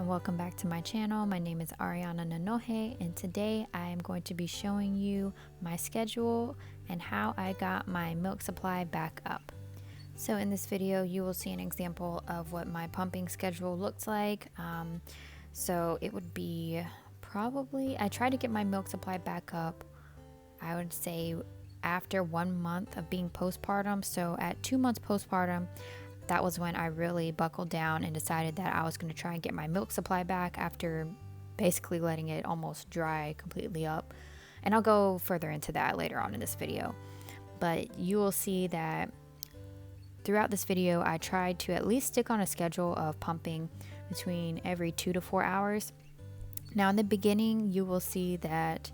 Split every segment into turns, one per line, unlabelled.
and welcome back to my channel. My name is Ariana Nanohe, and today I am going to be showing you my schedule and how I got my milk supply back up. So in this video you will see an example of what my pumping schedule looks like. So it would be probably, I try to get my milk supply back up, I would say after 1 month of being postpartum. So at 2 months postpartum, that was when I really buckled down and decided that I was going to try and get my milk supply back after basically letting it almost dry completely up. And I'll go further into that later on in this video. But you will see that throughout this video, I tried to at least stick on a schedule of pumping between every 2 to 4 hours. Now in the beginning, you will see that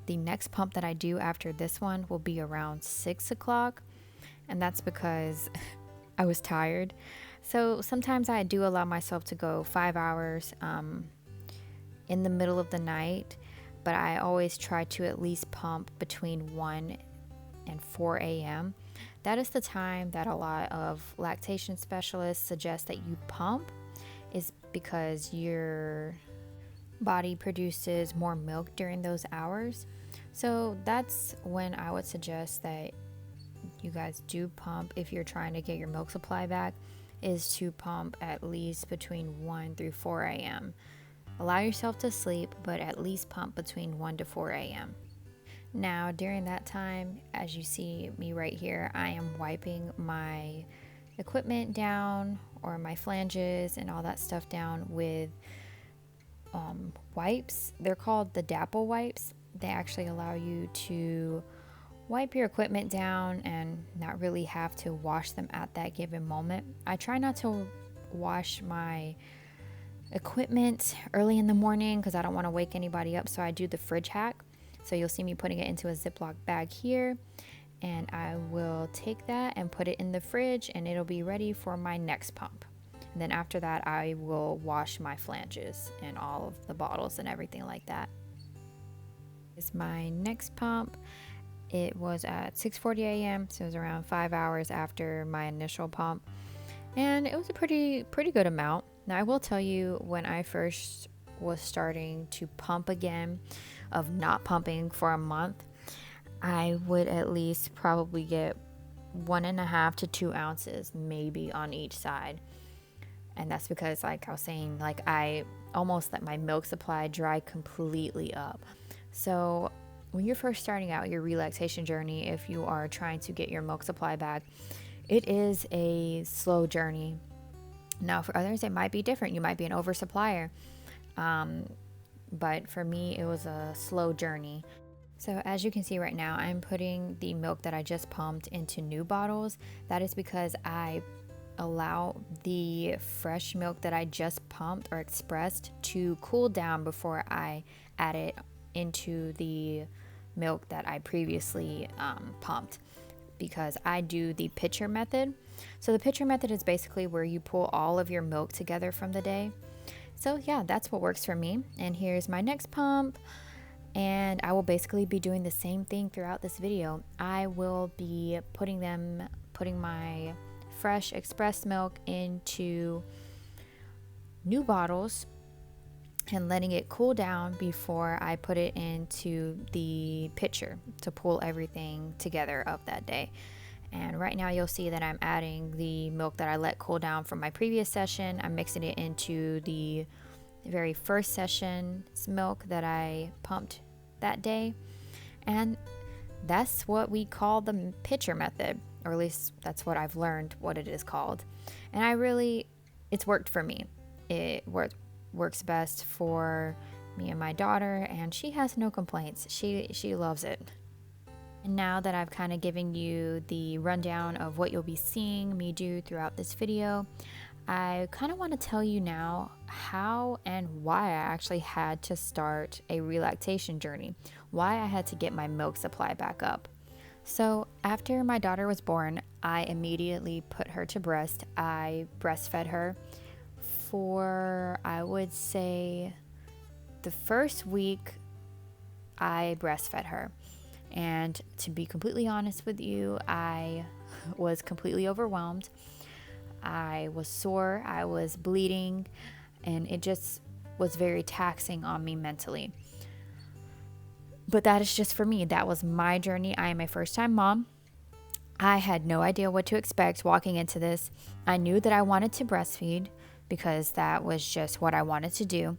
the next pump that I do after this one will be around 6 o'clock. And that's because I was tired. So sometimes I do allow myself to go 5 hours in the middle of the night, but I always try to at least pump between 1 and 4 a.m. That is the time that a lot of lactation specialists suggest that you pump, is because your body produces more milk during those hours. So that's when I would suggest that you guys do pump if you're trying to get your milk supply back, is to pump at least between 1 through 4 a.m. Allow yourself to sleep, but at least pump between 1 to 4 a.m. Now during that time, as you see me right here, I am wiping my equipment down, or my flanges and all that stuff down, with wipes. They're called the Dapple wipes. They actually allow you to wipe your equipment down and not really have to wash them at that given moment. I try not to wash my equipment early in the morning because I don't want to wake anybody up, so I do the fridge hack. So you'll see me putting it into a Ziploc bag here, and I will take that and put it in the fridge, and it'll be ready for my next pump. And then after that, I will wash my flanges and all of the bottles and everything like that. This is my next pump. It was at 6:40 a.m., so it was around 5 hours after my initial pump, and it was a pretty good amount. Now I will tell you, when I first was starting to pump again, of not pumping for a month, I would at least probably get 1.5 to 2 ounces maybe on each side. And that's because, like I was saying, like I almost let my milk supply dry completely up. So when you're first starting out your relaxation journey, if you are trying to get your milk supply back, it is a slow journey. Now for others it might be different. You might be an oversupplier, but for me it was a slow journey. So as you can see right now, I'm putting the milk that I just pumped into new bottles. That is because I allow the fresh milk that I just pumped or expressed to cool down before I add it into the milk that I previously pumped, because I do the pitcher method. So the pitcher method is basically where you pull all of your milk together from the day. So yeah, that's what works for me. And here's my next pump, and I will basically be doing the same thing throughout this video. I will be putting my fresh expressed milk into new bottles and letting it cool down before I put it into the pitcher to pull everything together of that day. And right now you'll see that I'm adding the milk that I let cool down from my previous session. I'm mixing it into the very first session's milk that I pumped that day. And that's what we call the pitcher method, or at least that's what I've learned what it is called. And it's worked for me. It works best for me and my daughter, and she has no complaints. She loves it. And now that I've kind of given you the rundown of what you'll be seeing me do throughout this video, I kind of want to tell you now how and why I actually had to start a relactation journey, why I had to get my milk supply back up. So after my daughter was born, I immediately put her to breast. I breastfed her for, I would say, the first week I breastfed her. And to be completely honest with you, I was completely overwhelmed. I was sore, I was bleeding, and it just was very taxing on me mentally. But that is just for me. That was my journey. I am a first-time mom. I had no idea what to expect walking into this. I knew that I wanted to breastfeed because that was just what I wanted to do.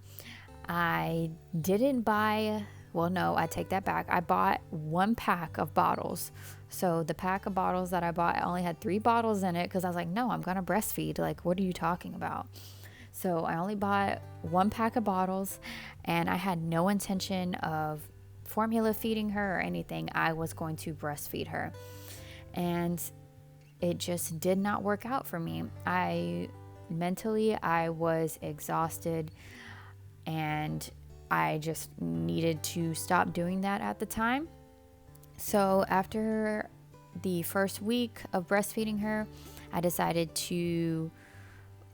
I didn't buy, well, no, I take that back. I bought 1 pack of bottles. So the pack of bottles that I bought only had 3 bottles in it because I was like, no, I'm going to breastfeed. Like, what are you talking about? So I only bought 1 pack of bottles, and I had no intention of formula feeding her or anything. I was going to breastfeed her. And it just did not work out for me. Mentally, I was exhausted, and I just needed to stop doing that at the time. So after the first week of breastfeeding her, I decided to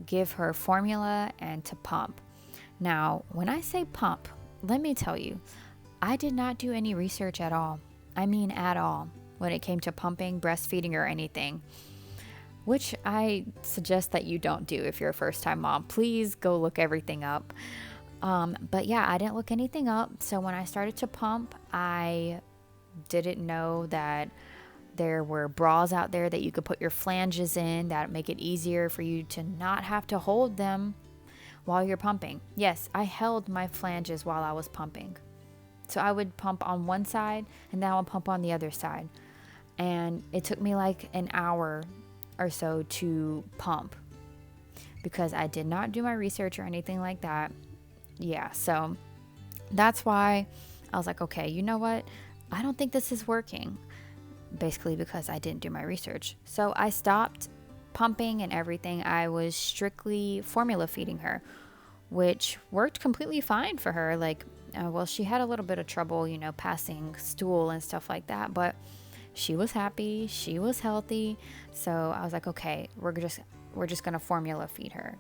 give her formula and to pump. Now, when I say pump, let me tell you, I did not do any research at all. I mean, at all, when it came to pumping, breastfeeding, or anything, which I suggest that you don't do if you're a first-time mom. Please go look everything up. But yeah, I didn't look anything up. So when I started to pump, I didn't know that there were bras out there that you could put your flanges in that make it easier for you to not have to hold them while you're pumping. Yes, I held my flanges while I was pumping. So I would pump on one side and then I would pump on the other side. And it took me like an hour or so to pump because I did not do my research or anything like that. Yeah, so that's why I was like, okay, you know what? I don't think this is working. Basically because I didn't do my research. So I stopped pumping and everything. I was strictly formula feeding her, which worked completely fine for her. Like, well, she had a little bit of trouble, passing stool and stuff like that, but she was happy, she was healthy. So I was like, okay, we're just gonna formula feed her,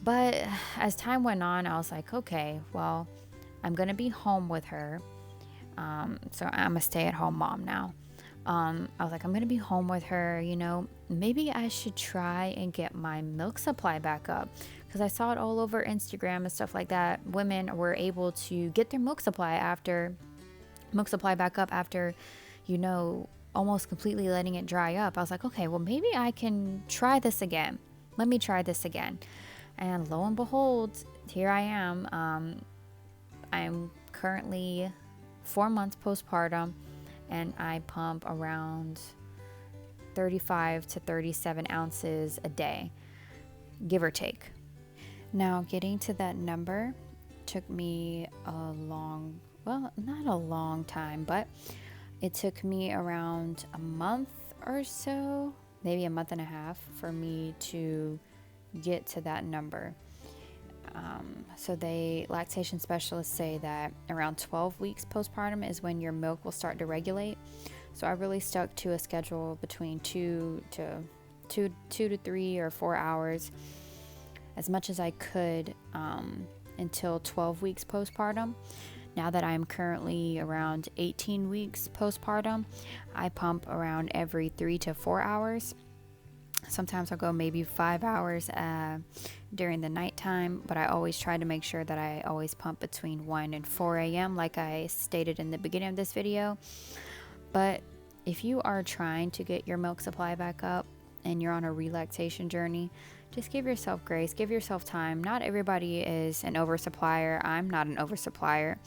But as time went on, I was like, okay, well, I'm gonna be home with her. So I'm a stay-at-home mom now. I was like, I'm gonna be home with her, maybe I should try and get my milk supply back up, because I saw it all over Instagram and stuff like that. Women were able to get their milk supply back up after, almost completely letting it dry up. I was like, okay, well, maybe I can try this again. Let me try this again. And lo and behold, here I am. I'm currently 4 months postpartum, and I pump around 35 to 37 ounces a day, give or take. Now, getting to that number took me not a long time, but it took me around a month or so, maybe a month and a half, for me to get to that number. So lactation specialists say that around 12 weeks postpartum is when your milk will start to regulate. So I really stuck to a schedule between 2 to 3 or 4 hours as much as I could until 12 weeks postpartum. Now that I'm currently around 18 weeks postpartum, I pump around every 3 to 4 hours. Sometimes I'll go maybe 5 hours during the nighttime, but I always try to make sure that I always pump between 1 and 4 a.m. like I stated in the beginning of this video. But if you are trying to get your milk supply back up and you're on a relactation journey, just give yourself grace, give yourself time. Not everybody is an oversupplier. I'm not an oversupplier.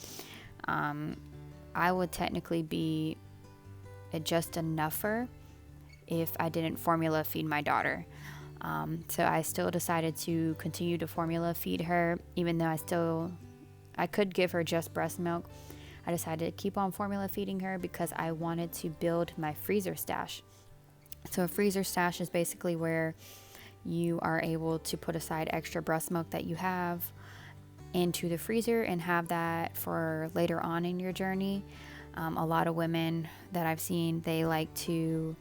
I would technically be just enougher if I didn't formula feed my daughter. So I still decided to continue to formula feed her, even though I could give her just breast milk. I decided to keep on formula feeding her because I wanted to build my freezer stash. So a freezer stash is basically where you are able to put aside extra breast milk that you have into the freezer and have that for later on in your journey. A lot of women that I've seen, they like to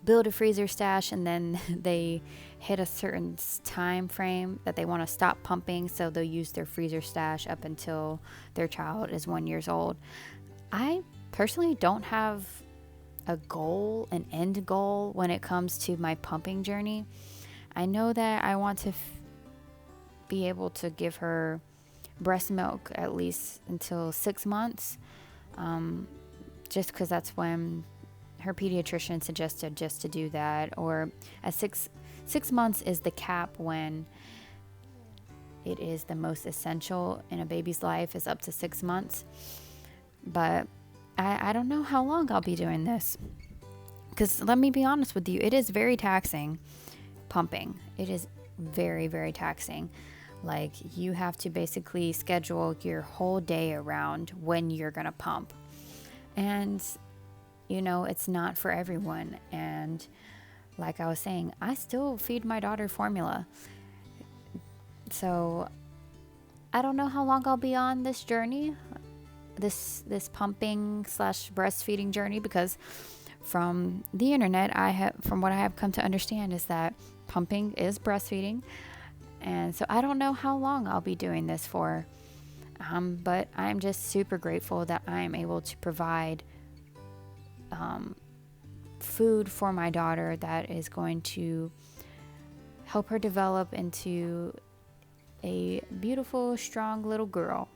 build a freezer stash and then they hit a certain time frame that they want to stop pumping, so they'll use their freezer stash up until their child is 1 year old. I personally don't have an end goal when it comes to my pumping journey. I know that I want to be able to give her breast milk at least until 6 months, just because that's when her pediatrician suggested just to do that. Or at 6 months is the cap when it is the most essential in a baby's life, is up to 6 months. But I don't know how long I'll be doing this, because let me be honest with you, it is very taxing pumping. It is very, very taxing. Like, you have to basically schedule your whole day around when you're gonna pump, and you know, it's not for everyone. And like I was saying, I still feed my daughter formula. So I don't know how long I'll be on this journey, this pumping / breastfeeding journey, because from the internet, from what I have come to understand, is that pumping is breastfeeding. And so I don't know how long I'll be doing this for, but I'm just super grateful that I'm able to provide food for my daughter that is going to help her develop into a beautiful, strong little girl.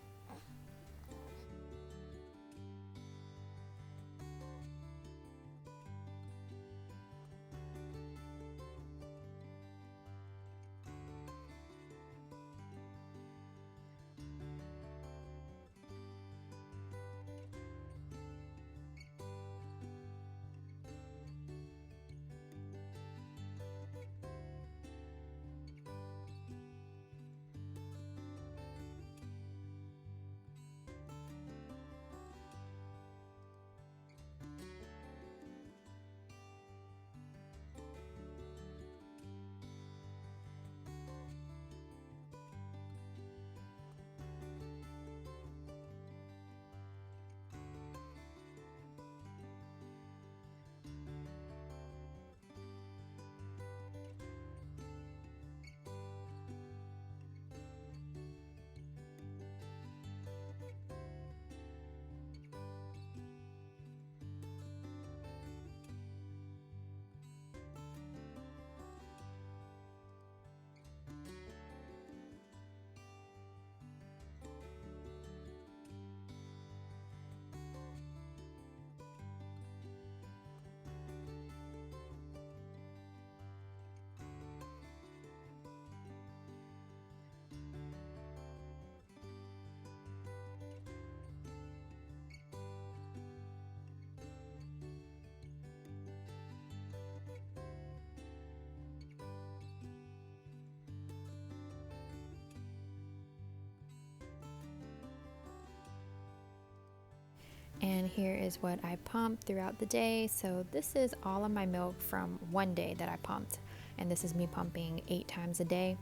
And here is what I pumped throughout the day. So this is all of my milk from one day that I pumped. And this is me pumping 8 times a day.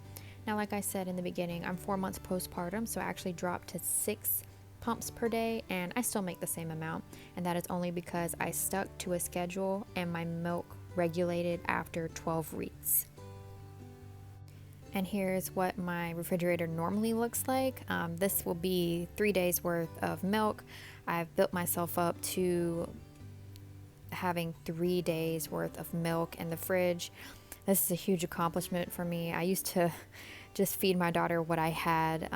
Now, like I said in the beginning, I'm 4 months postpartum, so I actually dropped to 6 pumps per day, and I still make the same amount. And that is only because I stuck to a schedule and my milk regulated after 12 weeks. And here's what my refrigerator normally looks like. This will be 3 days worth of milk. I've built myself up to having 3 days worth of milk in the fridge. This is a huge accomplishment for me. I used to just feed my daughter what I had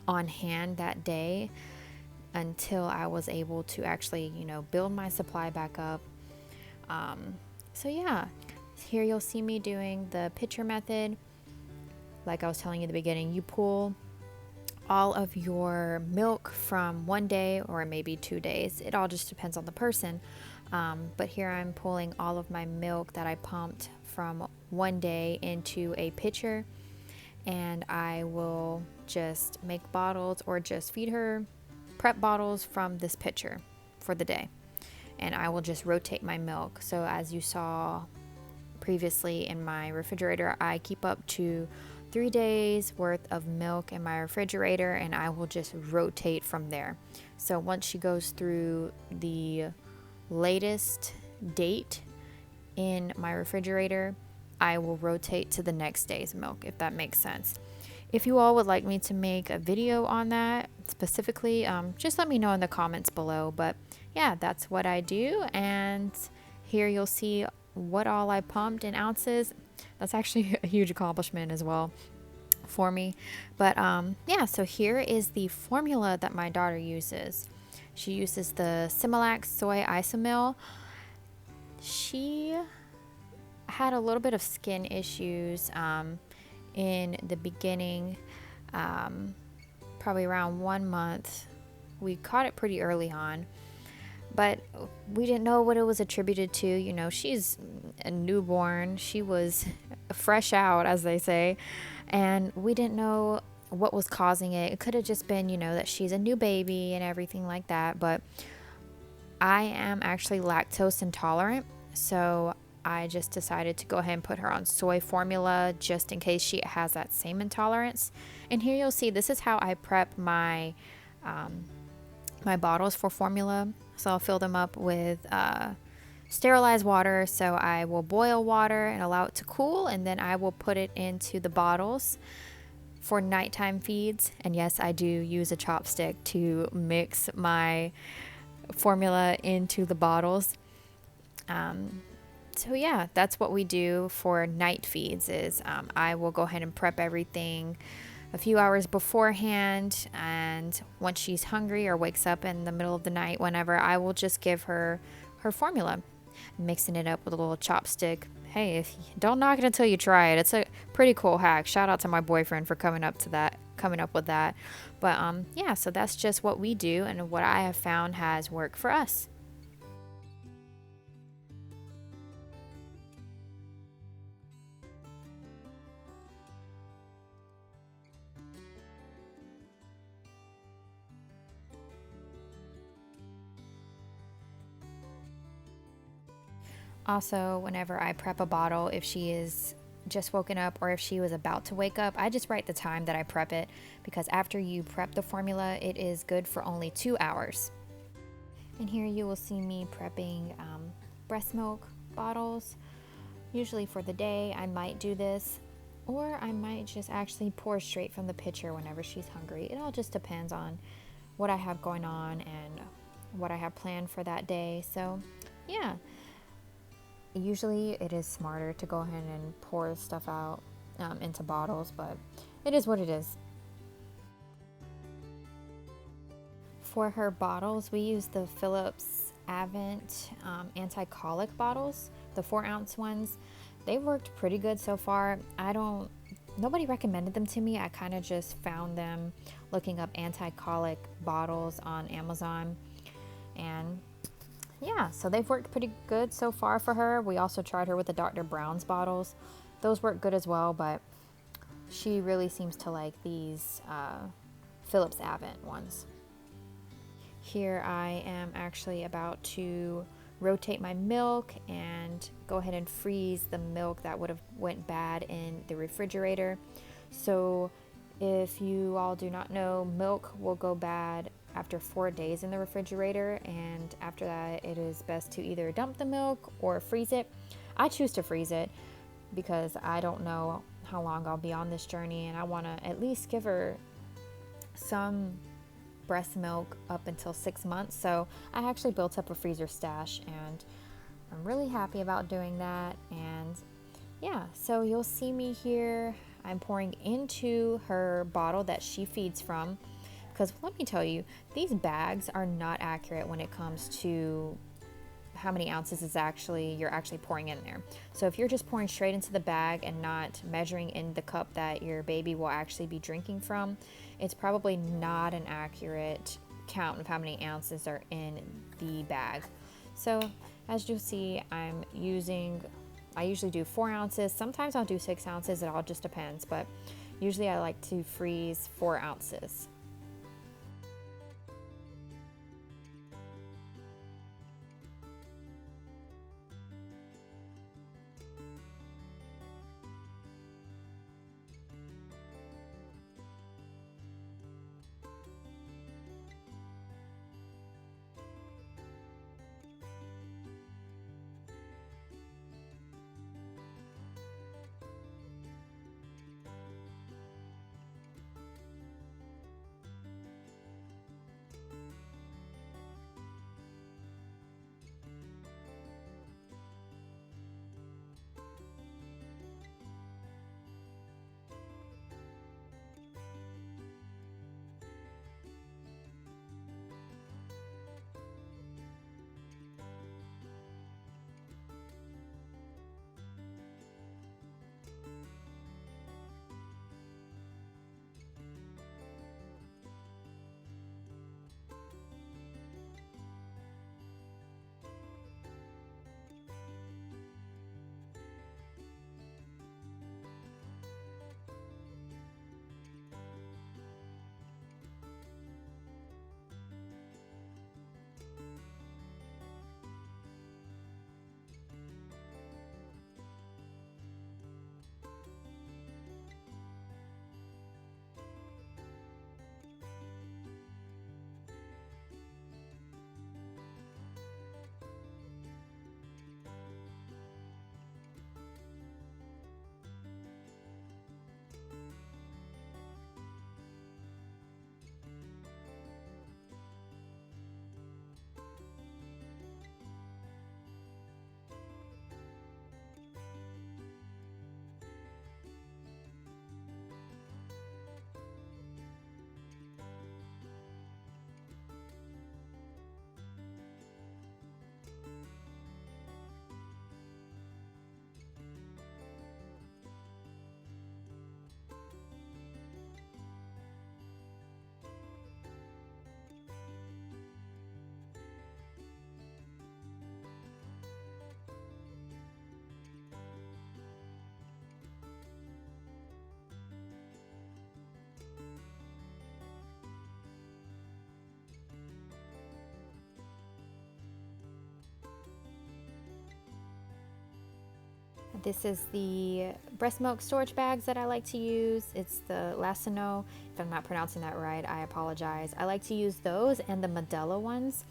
on hand that day until I was able to actually, build my supply back up. So yeah, here you'll see me doing the pitcher method. Like I was telling you in the beginning, you pull all of your milk from one day or maybe 2 days. It all just depends on the person. But here I'm pulling all of my milk that I pumped from one day into a pitcher, and I will just make bottles or just feed her prep bottles from this pitcher for the day. And I will just rotate my milk. So as you saw previously in my refrigerator, I keep up to 3 days worth of milk in my refrigerator, and I will just rotate from there. So once she goes through the latest date in my refrigerator, I will rotate to the next day's milk, if that makes sense. If you all would like me to make a video on that specifically, just let me know in the comments below. But yeah, that's what I do. And here you'll see what all I pumped in ounces. That's actually a huge accomplishment as well. for me. But yeah, so here is the formula that my daughter uses. She uses the Similac soy isomil. She had a little bit of skin issues in the beginning, probably around 1 month. We caught it pretty early on, but we didn't know what it was attributed to. You know, she's a newborn. She was fresh out, as they say, and we didn't know what was causing it. It could have just been, you know, that she's a new baby and everything like that, but I am actually lactose intolerant, so I just decided to go ahead and put her on soy formula just in case she has that same intolerance. And here you'll see this is how I prep my my bottles for formula. So I'll fill them up with sterilized water. So I will boil water and allow it to cool, and then I will put it into the bottles for nighttime feeds. And yes, I do use a chopstick to mix my formula into the bottles. So yeah, that's what we do for night feeds is I will go ahead and prep everything a few hours beforehand, and once she's hungry or wakes up in the middle of the night, whenever, I will just give her her formula, mixing it up with a little chopstick. Hey, if don't knock it until you try it. It's a pretty cool hack. Shout out to my boyfriend for coming up with that. But yeah, so that's just what we do and what I have found has worked for us. Also, whenever I prep a bottle, if she is just woken up or if she was about to wake up, I just write the time that I prep it, because after you prep the formula, it is good for only 2 hours. And here you will see me prepping breast milk bottles. Usually for the day, I might do this, or I might just actually pour straight from the pitcher whenever she's hungry. It all just depends on what I have going on and what I have planned for that day. So, yeah. Usually it is smarter to go ahead and pour stuff out into bottles, but it is what it is. For her bottles, we use the Philips Avent anti-colic bottles, the 4-ounce ones. They've worked pretty good so far. Nobody recommended them to me. I kind of just found them looking up anti-colic bottles on Amazon, and yeah, so they've worked pretty good so far for her. We also tried her with the Dr. Brown's bottles. Those work good as well, but she really seems to like these Philips Avent ones. Here I am actually about to rotate my milk and go ahead and freeze the milk that would have went bad in the refrigerator. So if you all do not know, milk will go bad after 4 days in the refrigerator, and after that it is best to either dump the milk or freeze it. I choose to freeze it because I don't know how long I'll be on this journey, and I want to at least give her some breast milk up until 6 months. So I actually built up a freezer stash, and I'm really happy about doing that. And yeah, so you'll see me here. I'm pouring into her bottle that she feeds from, because let me tell you, these bags are not accurate when it comes to how many ounces you're actually pouring in there. So if you're just pouring straight into the bag and not measuring in the cup that your baby will actually be drinking from, it's probably not an accurate count of how many ounces are in the bag. So as you'll see, I usually do 4 ounces. Sometimes I'll do 6 ounces. It all just depends, but usually I like to freeze 4 ounces. This is the breast milk storage bags that I like to use. It's the Lacino. If I'm not pronouncing that right, I apologize. I like to use those and the Modelo ones.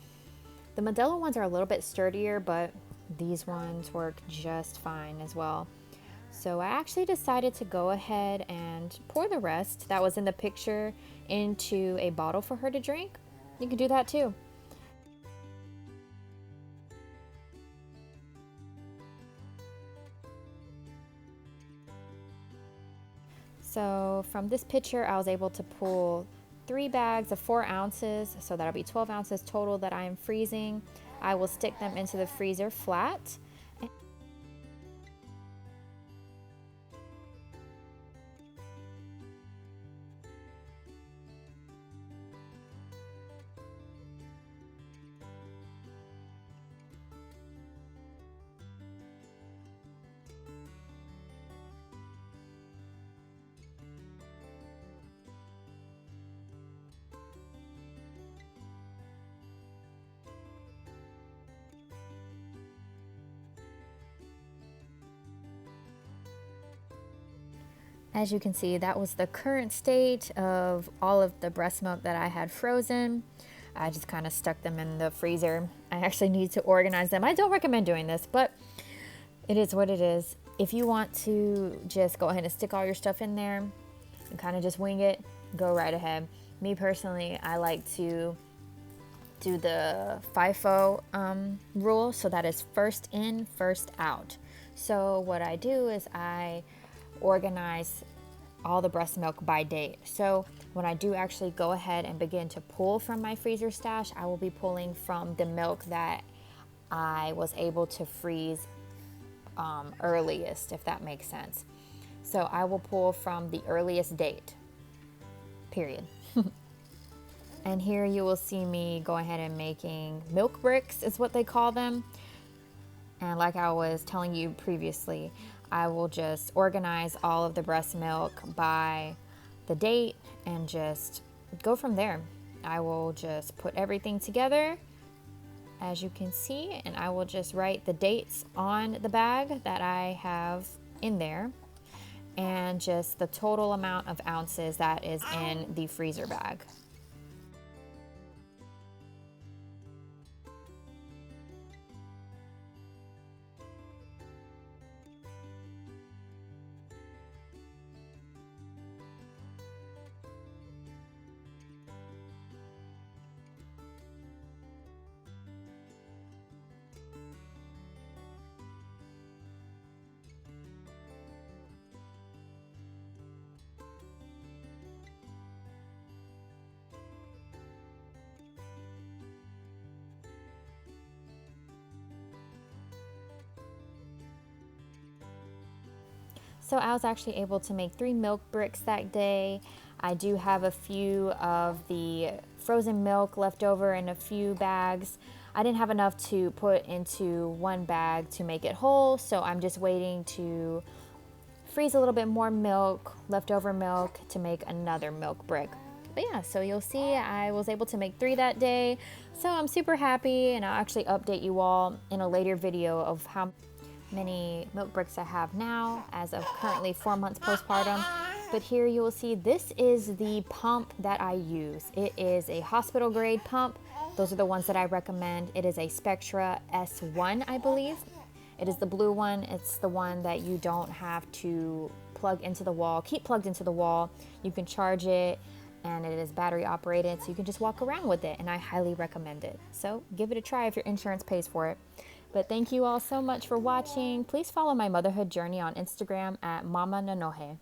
The Modelo ones are a little bit sturdier, but these ones work just fine as well. So I actually decided to go ahead and pour the rest that was in the picture into a bottle for her to drink. You can do that too. So from this picture, I was able to pull 3 bags of 4 ounces. So that'll be 12 ounces total that I am freezing. I will stick them into the freezer flat. As you can see, that was the current state of all of the breast milk that I had frozen. I just kind of stuck them in the freezer. I actually need to organize them. I don't recommend doing this, but it is what it is. If you want to just go ahead and stick all your stuff in there and kind of just wing it, go right ahead. Me personally, I like to do the FIFO rule, so that is first in, first out. So what I do is I organize all the breast milk by date. So when I do actually go ahead and begin to pull from my freezer stash, I will be pulling from the milk that I was able to freeze earliest, if that makes sense. So I will pull from the earliest date, period. And here you will see me go ahead and making milk bricks is what they call them. And like I was telling you previously, I will just organize all of the breast milk by the date and just go from there. I will just put everything together, as you can see, and I will just write the dates on the bag that I have in there and just the total amount of ounces that is in the freezer bag. So I was actually able to make 3 milk bricks that day. I do have a few of the frozen milk left over in a few bags. I didn't have enough to put into one bag to make it whole, so I'm just waiting to freeze a little bit more milk, leftover milk, to make another milk brick. But yeah, so you'll see I was able to make 3 that day. So I'm super happy, and I'll actually update you all in a later video of how many milk bricks I have now as of currently 4 months postpartum. But here you will see this is the pump that I use. It is a hospital grade pump. Those are the ones that I recommend. It is a Spectra S1, I believe. It is the blue one. It's the one that you don't have to plug into the wall, keep plugged into the wall. You can charge it, and it is battery operated, so you can just walk around with it, and I highly recommend it. So give it a try if your insurance pays for it. But thank you all so much for watching. Please follow my motherhood journey on Instagram at Mama Nanohe.